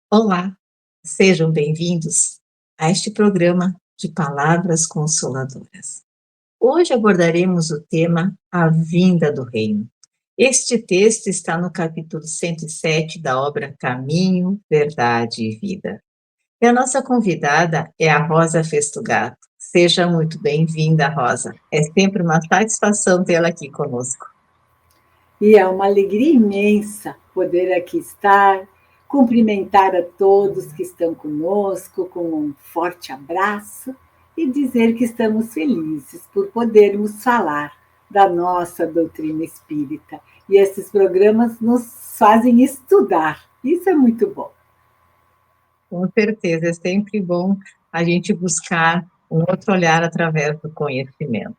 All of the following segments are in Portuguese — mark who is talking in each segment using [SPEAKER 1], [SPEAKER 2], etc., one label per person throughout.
[SPEAKER 1] Olá, sejam bem-vindos a este programa de Palavras Consoladoras. Hoje abordaremos o tema A Vinda do Reino. Este texto está no capítulo 107 da obra Caminho, Verdade e Vida. E a nossa convidada é a Rosa Festugato. Seja muito bem-vinda, Rosa. É sempre uma satisfação tê-la aqui conosco.
[SPEAKER 2] E é uma alegria imensa poder aqui estar, cumprimentar a todos que estão conosco com um forte abraço e dizer que estamos felizes por podermos falar da nossa doutrina espírita. E esses programas nos fazem estudar. Isso é muito bom.
[SPEAKER 1] Com certeza, é sempre bom a gente buscar um outro olhar através do conhecimento.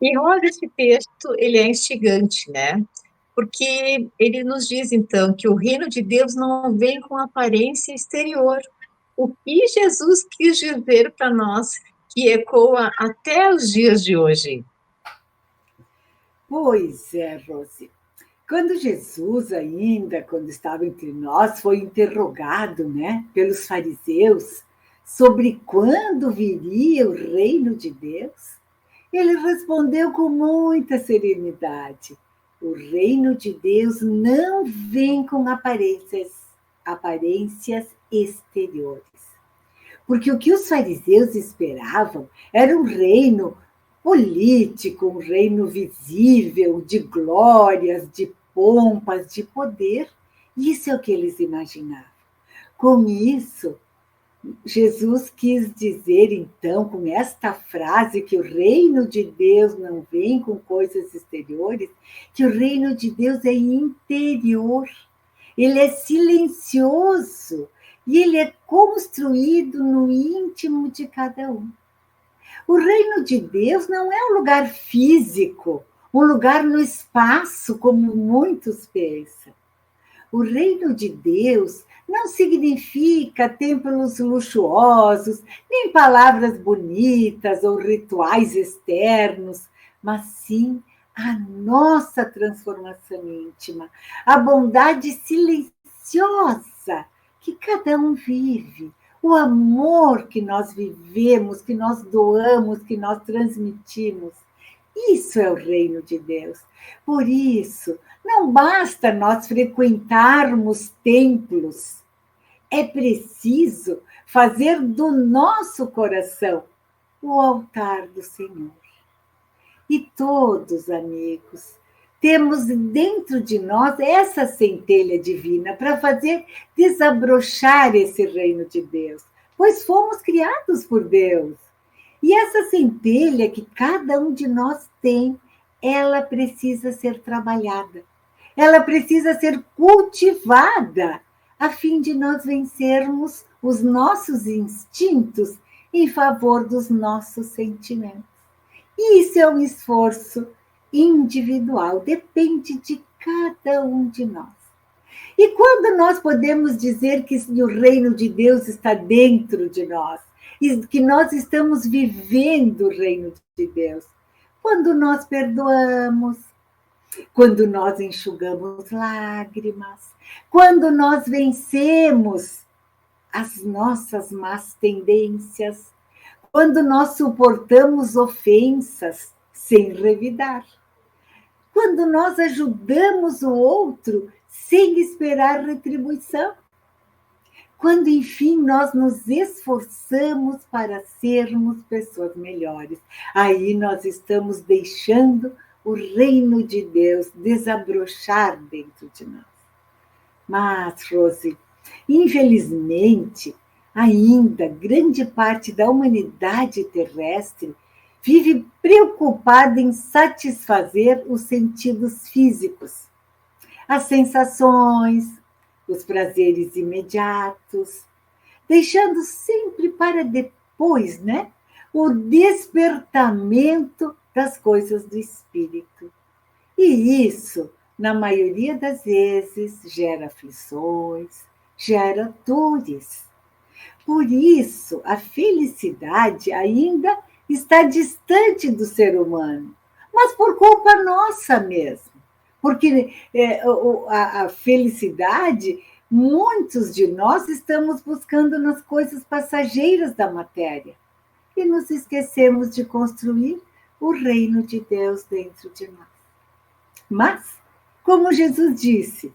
[SPEAKER 1] E olha, esse texto, ele é instigante, né? Porque ele nos diz, então, que o reino de Deus não vem com aparência exterior. O que Jesus quis dizer para nós, que ecoa até os dias de hoje.
[SPEAKER 2] Pois é, Rose. Quando Jesus ainda, quando estava entre nós, foi interrogado, né, pelos fariseus sobre quando viria o reino de Deus, ele respondeu com muita serenidade: o reino de Deus não vem com aparências exteriores. Porque o que os fariseus esperavam era um reino político, um reino visível, de glórias, de pompas, de poder. Isso é o que eles imaginavam. Com isso, Jesus quis dizer, então, com esta frase, que o reino de Deus não vem com coisas exteriores, que o reino de Deus é interior, ele é silencioso e ele é construído no íntimo de cada um. O reino de Deus não é um lugar físico, um lugar no espaço, como muitos pensam. O reino de Deus não significa templos luxuosos, nem palavras bonitas ou rituais externos, mas sim a nossa transformação íntima, a bondade silenciosa que cada um vive, o amor que nós vivemos, que nós doamos, que nós transmitimos. Isso é o reino de Deus. Por isso, não basta nós frequentarmos templos, é preciso fazer do nosso coração o altar do Senhor. E todos, amigos, temos dentro de nós essa centelha divina para fazer desabrochar esse reino de Deus, pois fomos criados por Deus. E essa centelha que cada um de nós tem, ela precisa ser trabalhada, ela precisa ser cultivada, a fim de nós vencermos os nossos instintos em favor dos nossos sentimentos. E isso é um esforço individual, depende de cada um de nós. E quando nós podemos dizer que o reino de Deus está dentro de nós, e que nós estamos vivendo o reino de Deus? Quando nós perdoamos, quando nós enxugamos lágrimas, quando nós vencemos as nossas más tendências, quando nós suportamos ofensas sem revidar, quando nós ajudamos o outro sem esperar retribuição, quando, enfim, nós nos esforçamos para sermos pessoas melhores. Aí nós estamos deixando o reino de Deus desabrochar dentro de nós. Mas, Rose, infelizmente, ainda grande parte da humanidade terrestre vive preocupada em satisfazer os sentidos físicos, as sensações, os prazeres imediatos, deixando sempre para depois, né, o despertamento das coisas do espírito. E isso, na maioria das vezes, gera aflições, gera dores. Por isso, a felicidade ainda está distante do ser humano, mas por culpa nossa mesmo. Porque a felicidade muitos de nós estamos buscando nas coisas passageiras da matéria e nos esquecemos de construir o reino de Deus dentro de nós. Mas, como Jesus disse,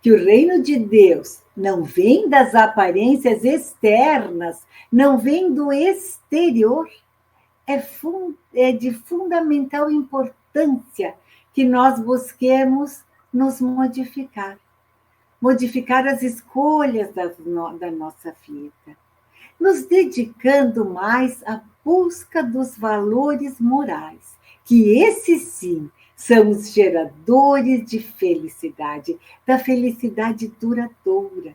[SPEAKER 2] que o reino de Deus não vem das aparências externas, não vem do exterior, é de fundamental importância que nós busquemos nos modificar. Modificar as escolhas da nossa vida, nos dedicando mais à busca dos valores morais, que esses sim são os geradores de felicidade, da felicidade duradoura.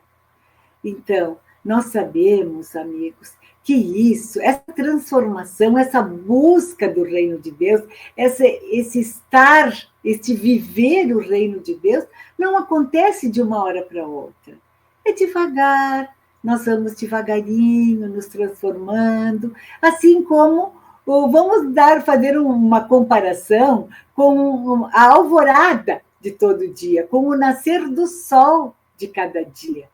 [SPEAKER 2] Então, nós sabemos, amigos, que isso, essa transformação, essa busca do reino de Deus, esse estar, esse viver o reino de Deus, não acontece de uma hora para outra. É devagar, nós vamos devagarinho nos transformando, assim como vamos fazer uma comparação com a alvorada de todo dia, com o nascer do sol de cada dia.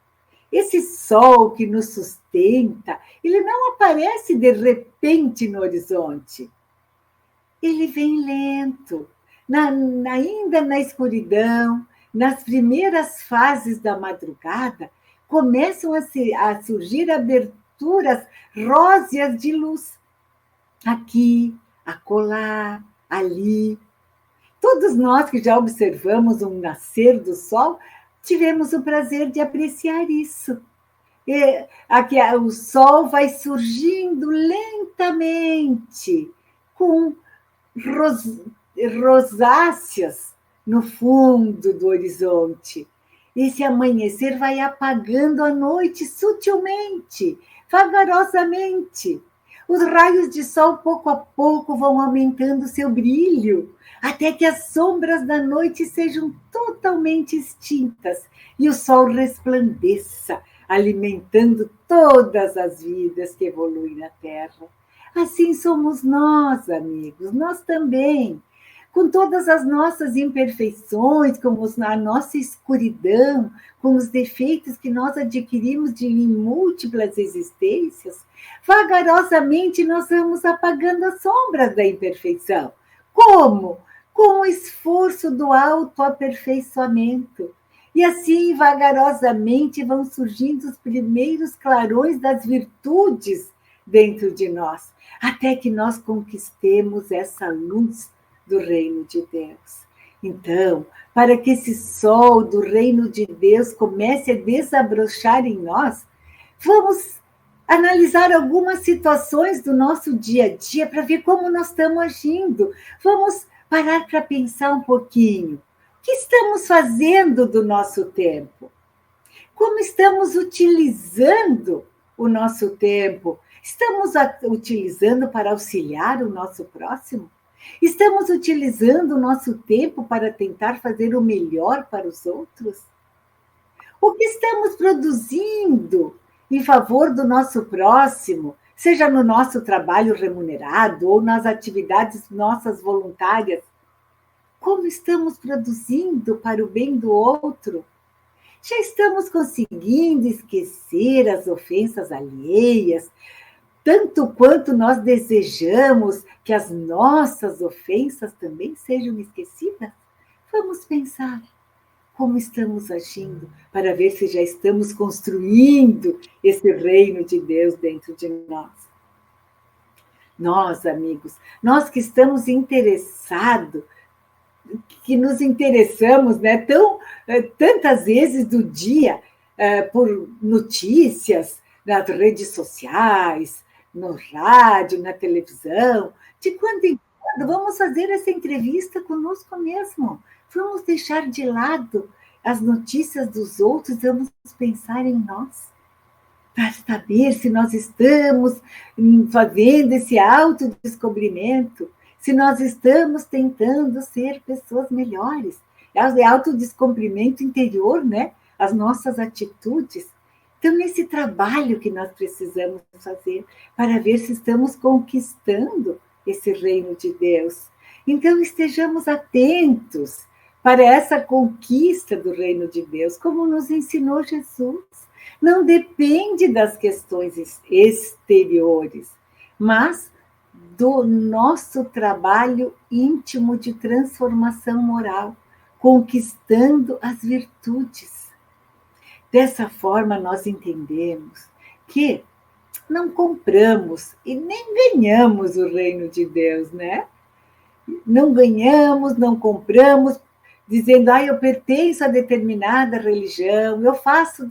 [SPEAKER 2] Esse sol que nos sustenta, ele não aparece de repente no horizonte. Ele vem lento, ainda na escuridão, nas primeiras fases da madrugada, começam a surgir aberturas róseas de luz. Aqui, acolá, ali. Todos nós que já observamos um nascer do sol, tivemos o prazer de apreciar isso. Aqui, o sol vai surgindo lentamente, com rosáceas no fundo do horizonte. Esse amanhecer vai apagando a noite sutilmente, vagarosamente. Os raios de sol, pouco a pouco, vão aumentando seu brilho, até que as sombras da noite sejam totalmente extintas e o sol resplandeça, alimentando todas as vidas que evoluem na Terra. Assim somos nós, amigos, nós também. Com todas as nossas imperfeições, com a nossa escuridão, com os defeitos que nós adquirimos em múltiplas existências, vagarosamente nós vamos apagando as sombras da imperfeição. Como? Com o esforço do autoaperfeiçoamento. E assim, vagarosamente, vão surgindo os primeiros clarões das virtudes dentro de nós, até que nós conquistemos essa luz do reino de Deus. Então, para que esse sol do reino de Deus comece a desabrochar em nós, vamos analisar algumas situações do nosso dia a dia para ver como nós estamos agindo. Vamos parar para pensar um pouquinho. O que estamos fazendo do nosso tempo? Como estamos utilizando o nosso tempo? Estamos utilizando para auxiliar o nosso próximo? Estamos utilizando o nosso tempo para tentar fazer o melhor para os outros? O que estamos produzindo em favor do nosso próximo, seja no nosso trabalho remunerado ou nas atividades nossas voluntárias? Como estamos produzindo para o bem do outro? Já estamos conseguindo esquecer as ofensas alheias, tanto quanto nós desejamos que as nossas ofensas também sejam esquecidas? Vamos pensar como estamos agindo para ver se já estamos construindo esse reino de Deus dentro de nós. Nós, amigos, nós que estamos interessados, que nos interessamos, né, tantas vezes do dia por notícias nas redes sociais, no rádio, na televisão, de quando em quando vamos fazer essa entrevista conosco mesmo. Vamos deixar de lado as notícias dos outros, vamos pensar em nós, para saber se nós estamos fazendo esse autodescobrimento, se nós estamos tentando ser pessoas melhores. É autodescobrimento interior, né? As nossas atitudes. Então, esse trabalho que nós precisamos fazer para ver se estamos conquistando esse reino de Deus. Então, estejamos atentos para essa conquista do reino de Deus, como nos ensinou Jesus. Não depende das questões exteriores, mas do nosso trabalho íntimo de transformação moral, conquistando as virtudes. Dessa forma, nós entendemos que não compramos e nem ganhamos o reino de Deus, né? Não ganhamos, não compramos, dizendo, eu pertenço a determinada religião, eu faço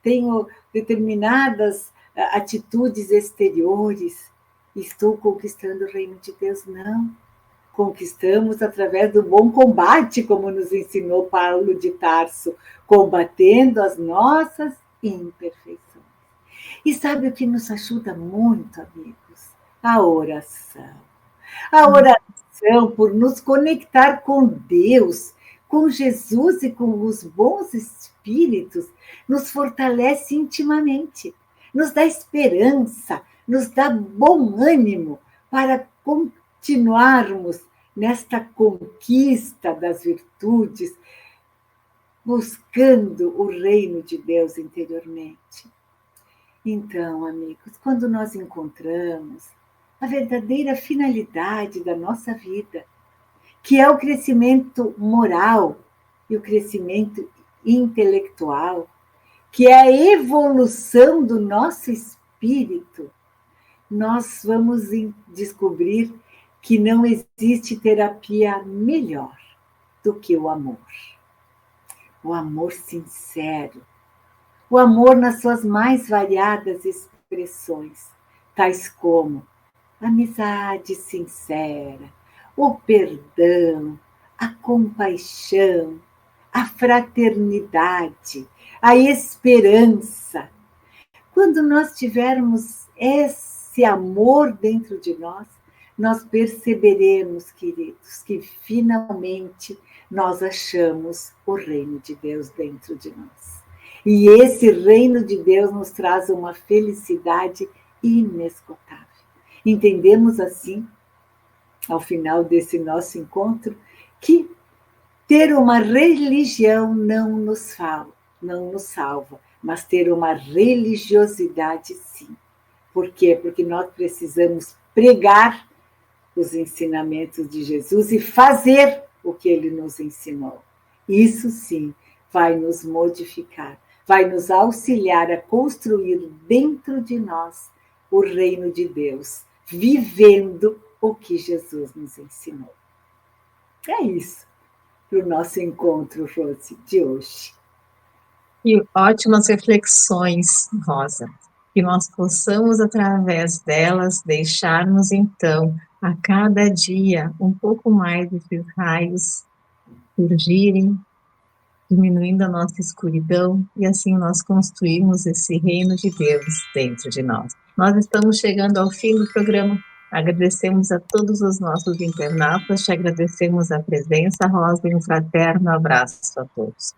[SPEAKER 2] tenho determinadas atitudes exteriores, estou conquistando o reino de Deus. Não. Conquistamos através do bom combate, como nos ensinou Paulo de Tarso, combatendo as nossas imperfeições. E sabe o que nos ajuda muito, amigos? A oração. A oração por nos conectar com Deus, com Jesus e com os bons espíritos, nos fortalece intimamente, nos dá esperança, nos dá bom ânimo para continuarmos nesta conquista das virtudes, buscando o reino de Deus interiormente. Então, amigos, quando nós encontramos a verdadeira finalidade da nossa vida, que é o crescimento moral e o crescimento intelectual, que é a evolução do nosso espírito, nós vamos descobrir que não existe terapia melhor do que o amor. O amor sincero, o amor nas suas mais variadas expressões, tais como amizade sincera, o perdão, a compaixão, a fraternidade, a esperança. Quando nós tivermos esse amor dentro de nós perceberemos, queridos, que finalmente nós achamos o reino de Deus dentro de nós. E esse reino de Deus nos traz uma felicidade inesgotável. Entendemos assim, ao final desse nosso encontro, que ter uma religião não nos salva, mas ter uma religiosidade sim. Por quê? Porque nós precisamos pregar os ensinamentos de Jesus e fazer o que ele nos ensinou. Isso sim vai nos modificar, vai nos auxiliar a construir dentro de nós o reino de Deus, vivendo o que Jesus nos ensinou. É isso para o nosso encontro, Rose, de hoje.
[SPEAKER 1] E ótimas reflexões, Rosa, que nós possamos, através delas, deixarmos, então, a cada dia um pouco mais desses raios surgirem, diminuindo a nossa escuridão, e assim nós construímos esse reino de Deus dentro de nós. Nós estamos chegando ao fim do programa. Agradecemos a todos os nossos internautas, te agradecemos a presença, Rosa, e um fraterno abraço a todos.